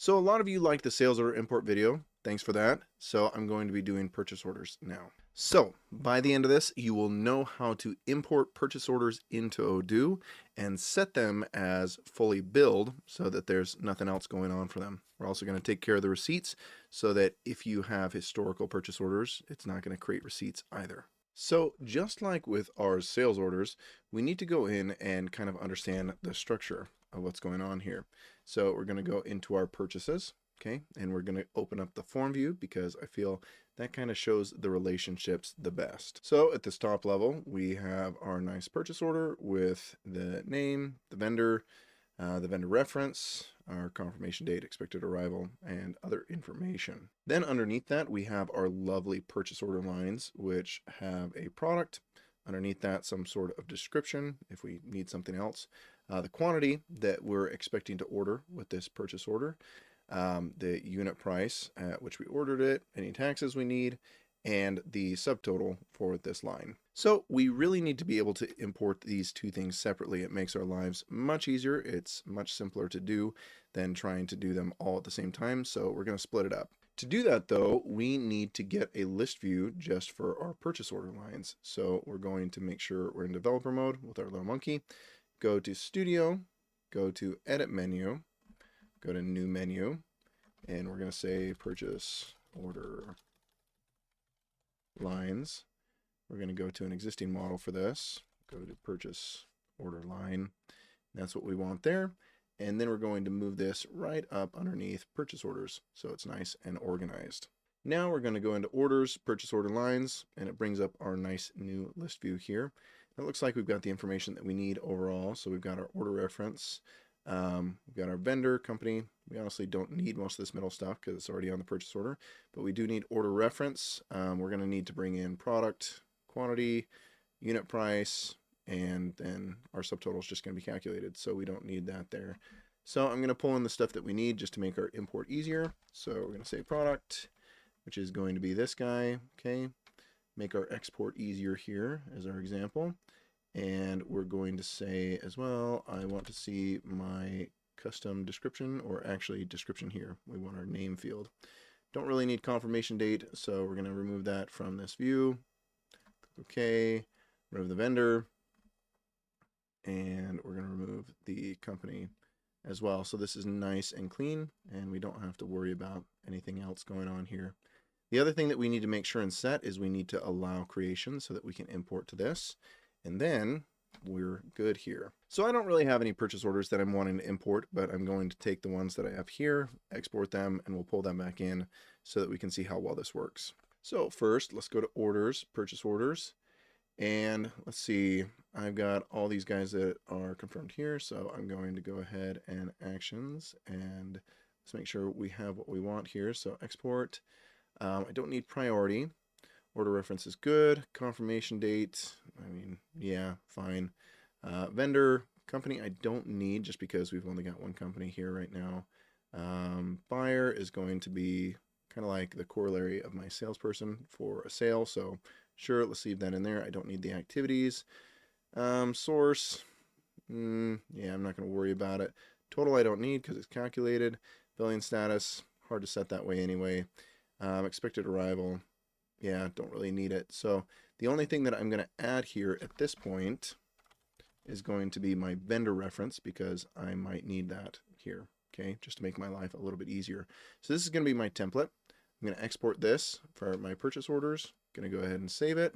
So a lot of you like the sales order import video. Thanks for that. So I'm going to be doing purchase orders now. So by the end of this, you will know how to import purchase orders into Odoo and set them as fully billed so that there's nothing else going on for them. We're also going to take care of the receipts so that if you have historical purchase orders, it's not going to create receipts either. So just like with our sales orders, we need to go in and kind of understand the structure of what's going on here. So we're going to go into our purchases, okay, and we're going to open up the form view because I feel that kind of shows the relationships the best. So at this top level, we have our nice purchase order with the name, the vendor reference, our confirmation date, expected arrival, and other information. Then underneath that, we have our lovely purchase order lines, which have a product. Underneath that, some sort of description if we need something else. The quantity that we're expecting to order with this purchase order, the unit price at which we ordered it, any taxes we need, and the subtotal for this line. So we really need to be able to import these two things separately. It makes our lives much easier. It's much simpler to do than trying to do them all at the same time. So we're going to split it up. To do that though, we need to get a list view just for our purchase order lines. So we're going to make sure we're in developer mode with our little monkey. Go to Studio, go to Edit menu, go to New menu, and we're going to say Purchase Order Lines. We're going to go to an existing model for this, go to Purchase Order Line. That's what we want there. And then we're going to move this right up underneath purchase orders so it's nice and organized. Now we're going to go into orders, purchase order lines, and it brings up our nice new list view here. It looks like we've got the information that we need overall. So we've got our order reference, we've got our vendor company. We honestly don't need most of this middle stuff because it's already on the purchase order, but we do need order reference. We're going to need to bring in product, quantity, unit price, and then our subtotal is just going to be calculated. So we don't need that there. So I'm going to pull in the stuff that we need just to make our import easier. So we're going to say product, which is going to be this guy. Okay. Make our export easier here as our example. And we're going to say as well, I want to see my custom description, or actually description here. We want our name field. Don't really need confirmation date, so we're going to remove that from this view. Okay, remove the vendor, and we're going to remove the company as well. So this is nice and clean, and we don't have to worry about anything else going on here. The other thing that we need to make sure and set is we need to allow creation so that we can import to this. And then we're good here. So I don't really have any purchase orders that I'm wanting to import, but I'm going to take the ones that I have here, export them, and we'll pull them back in so that we can see how well this works. So first, let's go to orders, purchase orders. And let's see, I've got all these guys that are confirmed here. So I'm going to go ahead and actions, and let's make sure we have what we want here. So export. I don't need priority. Order reference is good. Confirmation date, I mean, yeah, fine. Vendor, company, I don't need just because we've only got one company here right now. Buyer is going to be kind of like the corollary of my salesperson for a sale. So sure, let's leave that in there. I don't need the activities. Source, yeah, I'm not going to worry about it. Total I don't need because it's calculated. Billing status, hard to set that way anyway. Expected arrival, yeah, don't really need it. So the only thing that I'm going to add here at this point is going to be my vendor reference because I might need that here, okay, just to make my life a little bit easier. So this is going to be my template. I'm going to export this for my purchase orders. Going to go ahead and save it.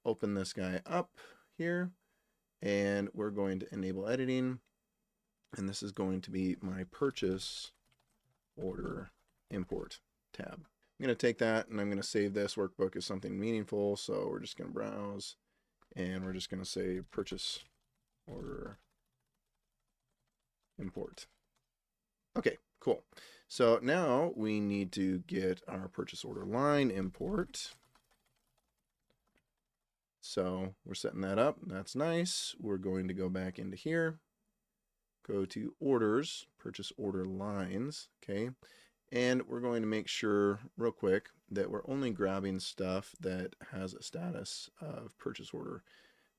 Open this guy up here, and we're going to enable editing. And this is going to be my purchase order import tab. I'm going to take that and I'm going to save this workbook as something meaningful. So we're just going to browse and we're just going to say purchase order import. Okay, cool. So now we need to get our purchase order line import. So we're setting that up. That's nice. We're going to go back into here, go to orders, purchase order lines. Okay. And we're going to make sure real quick that we're only grabbing stuff that has a status of purchase order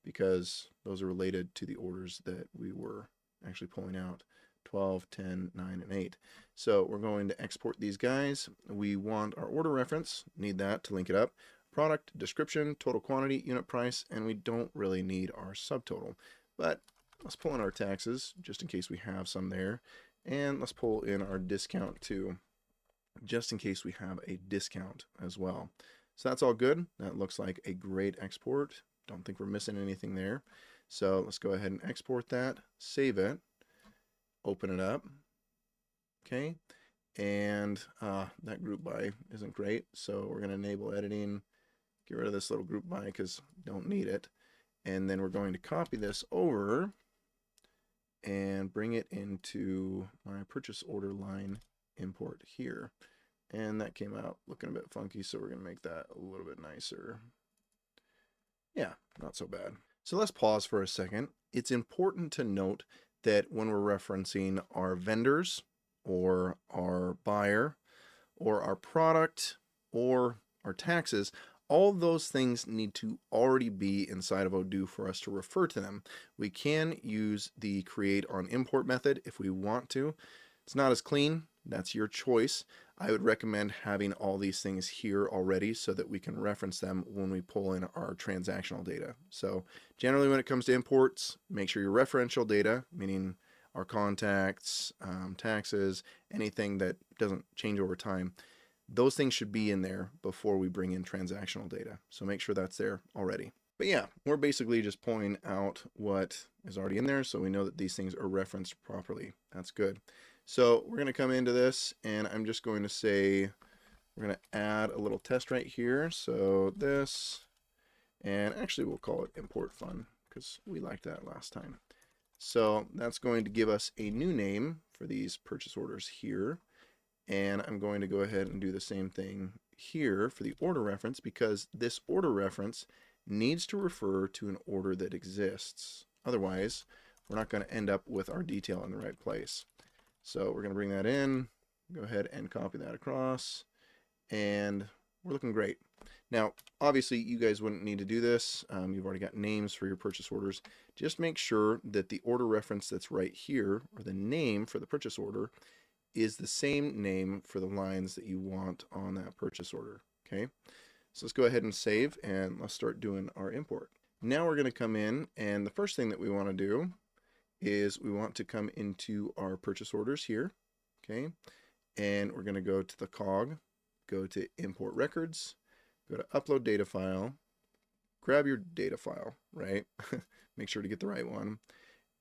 because those are related to the orders that we were actually pulling out. 12, 10, 9, and 8. So we're going to export these guys. We want our order reference, need that to link it up, product, description, total quantity, unit price, and we don't really need our subtotal. But let's pull in our taxes, just in case we have some there, and let's pull in our discount too, just in case we have a discount as well. So that's all good. That looks like a great export. Don't think we're missing anything there. So let's go ahead and export that, save it, open it up. Okay, and that group by isn't great, so we're going to enable editing, get rid of this little group by because don't need it, and then we're going to copy this over and bring it into my purchase order line import here. And that came out looking a bit funky, so we're going to make that a little bit nicer. Yeah, not so bad. So let's pause for a second. It's important to note that when we're referencing our vendors or our buyer or our product or our taxes, all those things need to already be inside of Odoo for us to refer to them. We can use the create on import method if we want to. It's not as clean. That's your choice. I would recommend having all these things here already so that we can reference them when we pull in our transactional data. So generally when it comes to imports, make sure your referential data, meaning our contacts, taxes, anything that doesn't change over time, those things should be in there before we bring in transactional data. So make sure that's there already. But yeah, we're basically just pulling out what is already in there so we know that these things are referenced properly. That's good. So we're going to come into this and I'm just going to say, we're going to add a little test right here. So this, and actually we'll call it import fun because we liked that last time. So that's going to give us a new name for these purchase orders here. And I'm going to go ahead and do the same thing here for the order reference because this order reference needs to refer to an order that exists. Otherwise, we're not going to end up with our detail in the right place. So we're going to bring that in, go ahead and copy that across, and we're looking great. Now, obviously, you guys wouldn't need to do this. You've already got names for your purchase orders. Just make sure that the order reference that's right here, or the name for the purchase order, is the same name for the lines that you want on that purchase order. Okay, so let's go ahead and save, and let's start doing our import. Now we're going to come in, and the first thing that we want to do is we want to come into our purchase orders here, okay, and we're going to go to the cog, go to import records, go to upload data file, grab your data file, right? Make sure to get the right one,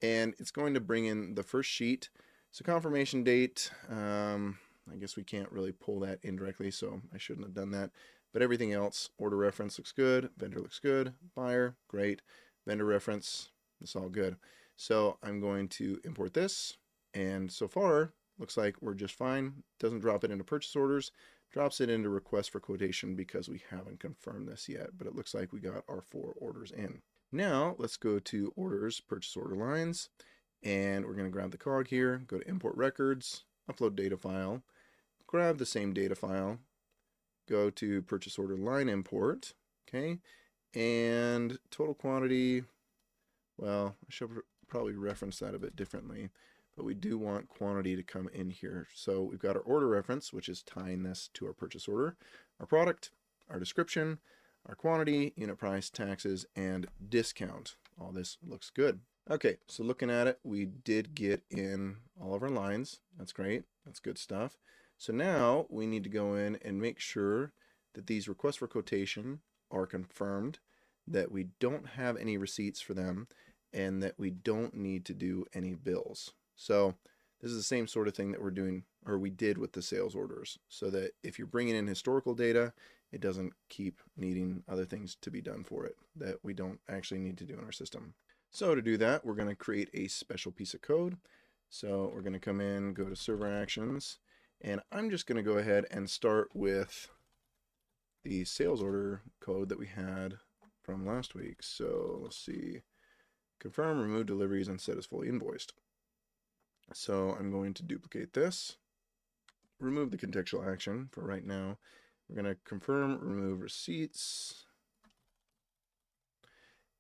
and it's going to bring in the first sheet. So confirmation date, I guess we can't really pull that in directly, so I shouldn't have done that, but everything else, order reference looks good, vendor looks good, buyer, great, vendor reference, it's all good. So I'm going to import this, and so far looks like we're just fine. Doesn't drop it into purchase orders, drops it into request for quotation because we haven't confirmed this yet, but it looks like we got our 4 orders in. Now let's go to orders, purchase order lines, and we're going to grab the cog here, go to import records, upload data file, grab the same data file, go to purchase order line import, okay, and total quantity, well, I should probably reference that a bit differently, but we do want quantity to come in here. So we've got our order reference, which is tying this to our purchase order, our product, our description, our quantity, unit price, taxes, and discount. All this looks good. Okay, so looking at it, we did get in all of our lines. That's great. That's good stuff. So now we need to go in and make sure that these requests for quotation are confirmed, that we don't have any receipts for them, and that we don't need to do any bills. So this is the same sort of thing that we're doing, or we did with the sales orders, so that if you're bringing in historical data, it doesn't keep needing other things to be done for it that we don't actually need to do in our system. So to do that, we're going to create a special piece of code. So we're going to come in, go to server actions, and I'm just going to go ahead and start with the sales order code that we had from last week. So let's see. Confirm, remove deliveries, and set as fully invoiced. So I'm going to duplicate this, remove the contextual action for right now. We're going to confirm, remove receipts,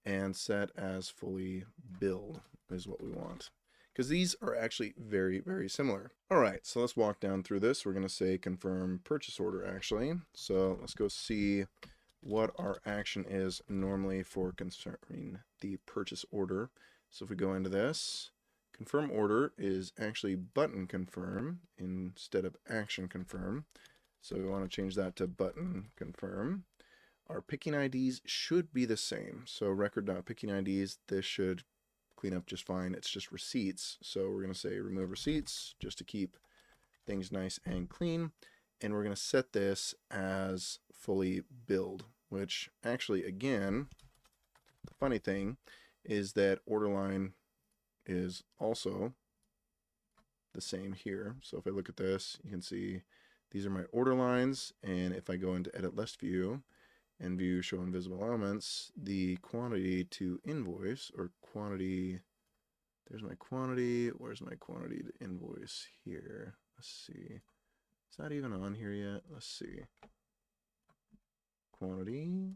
and set as fully billed is what we want. because these are actually very, very similar. All right, so let's walk down through this. We're going to say confirm purchase order, actually. So let's go see what our action is normally for confirming the purchase order. So if we go into this, confirm order is actually button confirm instead of action confirm. So we want to change that to button confirm. Our picking IDs should be the same. So record.picking IDs, this should clean up just fine. It's just receipts. So we're going to say remove receipts just to keep things nice and clean. And we're going to set this as fully billed, which actually, again, the funny thing is that order line is also the same here. So if I look at this, you can see these are my order lines. And if I go into edit list view and view show invisible elements, the quantity to invoice, or quantity, there's my quantity, where's my quantity to invoice here? Let's see. Is that even on here yet? Let's see. Quantity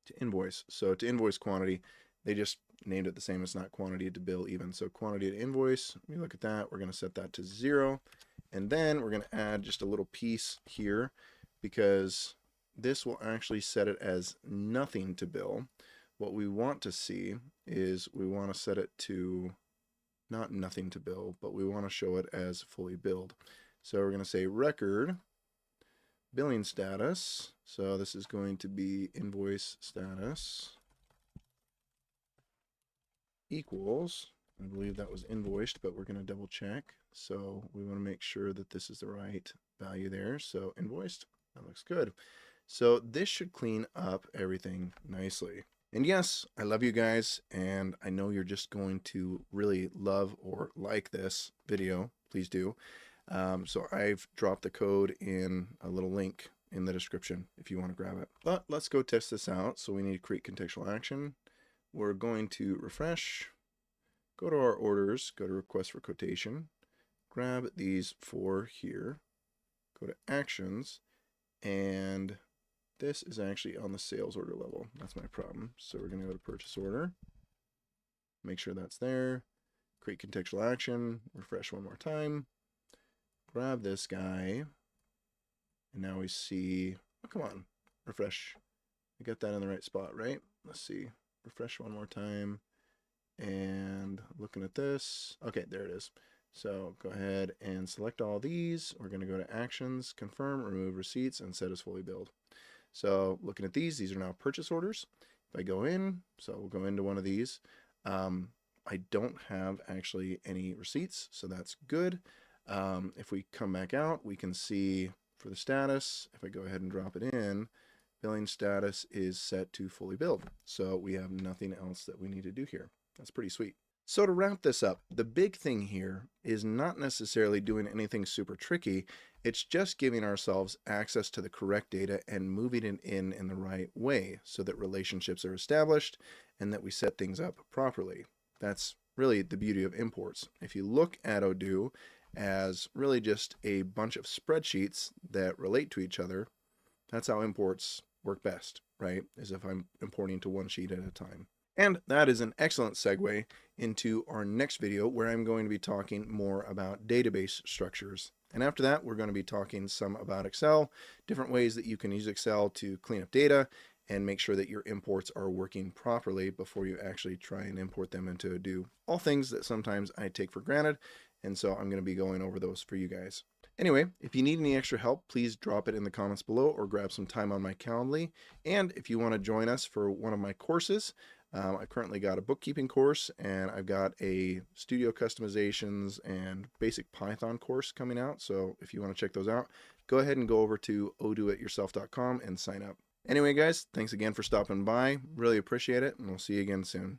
to invoice. So to invoice quantity, they just named it the same. It's not quantity to bill even. So quantity to invoice, we look at that. We're going to set that to 0. And then we're going to add just a little piece here because this will actually set it as nothing to bill. What we want to see is we want to set it to not nothing to bill, but we want to show it as fully billed. So we're going to say record billing status. So this is going to be invoice status equals, I believe that was invoiced, but we're going to double check. So we want to make sure that this is the right value there. So invoiced, that looks good. So this should clean up everything nicely. And yes, I love you guys, and I know you're just going to really love or like this video. Please do. So I've dropped the code in a little link in the description if you want to grab it. But let's go test this out. So we need to create contextual action. We're going to refresh, go to our orders, go to request for quotation, grab these 4 here, go to actions, and this is actually on the sales order level. That's my problem. So we're going to go to purchase order, make sure that's there, create contextual action, refresh one more time, grab this guy, and now we see, oh, come on, refresh. I got that in the right spot, right? Let's see, refresh one more time, and looking at this, okay, there it is. So go ahead and select all these. We're going to go to actions, confirm, remove receipts, and set as fully billed. So looking at these are now purchase orders. If I go in, so we'll go into one of these. I don't have actually any receipts, so that's good. If we come back out, we can see for the status, if I go ahead and drop it in, billing status is set to fully billed. So we have nothing else that we need to do here. That's pretty sweet. So to wrap this up, the big thing here is not necessarily doing anything super tricky. It's just giving ourselves access to the correct data and moving it in the right way so that relationships are established and that we set things up properly. That's really the beauty of imports. If you look at Odoo as really just a bunch of spreadsheets that relate to each other, that's how imports work best, right? Is if I'm importing to one sheet at a time. And that is an excellent segue into our next video where I'm going to be talking more about database structures. And after that, we're going to be talking some about Excel, different ways that you can use Excel to clean up data and make sure that your imports are working properly before you actually try and import them into Odoo. All things that sometimes I take for granted, and so I'm going to be going over those for you guys. Anyway, if you need any extra help, please drop it in the comments below or grab some time on my Calendly. And if you want to join us for one of my courses, I currently got a bookkeeping course, and I've got a studio customizations and basic Python course coming out. So if you want to check those out, go ahead and go over to odooityourself.com and sign up. Anyway, guys, thanks again for stopping by. Really appreciate it, and we'll see you again soon.